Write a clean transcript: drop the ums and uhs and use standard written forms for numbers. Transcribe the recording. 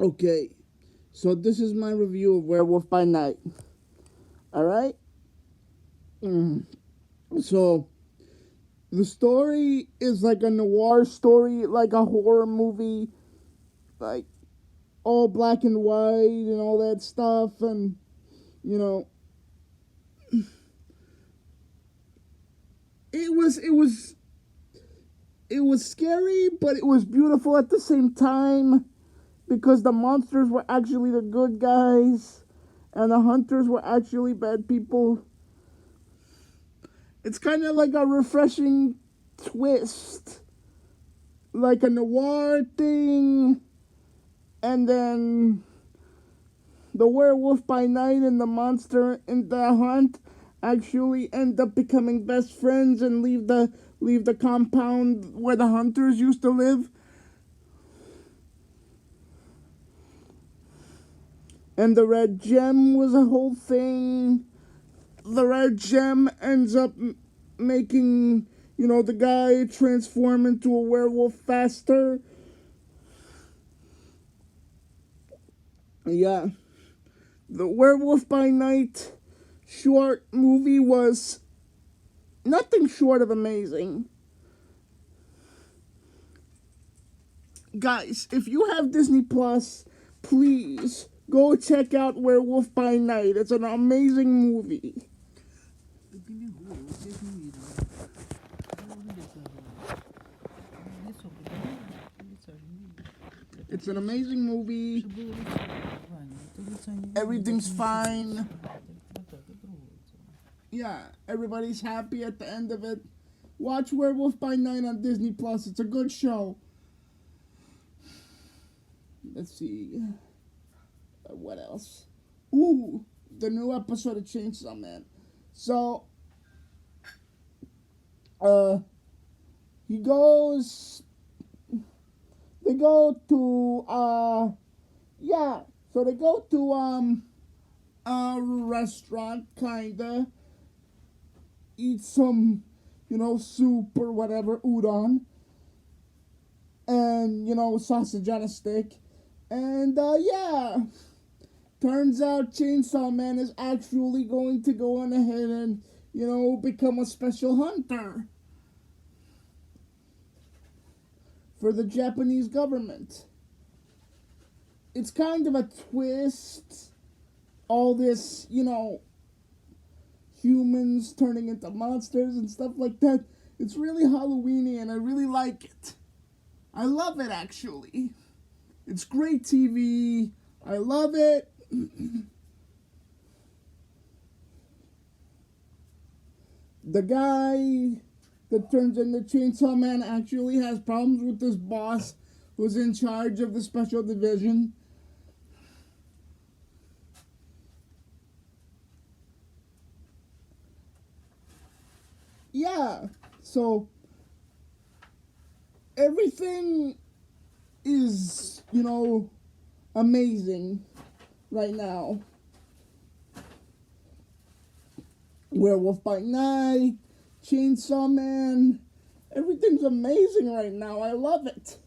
Okay, so this is my review of Werewolf by Night. Alright? So, the story is like a noir story, like a horror movie, like all black and white and all that stuff, and you know, it was it was it was scary, but it was beautiful at the same time because the monsters were actually the good guys and the hunters were actually bad people. It's kind of like a refreshing twist, like a noir thing, and then the werewolf by night and the monster in the hunt actually end up becoming best friends and leave the compound where the hunters used to live. And the red gem was a whole thing. The red gem ends up making, the guy transform into a werewolf faster. Yeah. The Werewolf by Night short movie was nothing short of amazing. Guys, if you have Disney Plus, please go check out Werewolf by Night. It's an amazing movie. It's an amazing movie. Everything's fine. Yeah, everybody's happy at the end of it. Watch Werewolf by Night on Disney Plus. It's a good show. Let's see. What else? Ooh, the new episode of Chainsaw Man. So, he goes. They go to yeah. So they go to a restaurant, kinda. Eat some, soup or whatever, udon, and sausage on a stick, and yeah. Turns out Chainsaw Man is actually going to go on ahead and, become a special hunter for the Japanese government. It's kind of a twist. All this, humans turning into monsters and stuff like that. It's really Halloweeny and I really like it. I love it, actually. It's great TV. I love it. The guy that turns into Chainsaw Man actually has problems with his boss who's in charge of the special division. Yeah, so everything is, amazing right now. Werewolf by Night, Chainsaw Man, everything's amazing right now. I love it.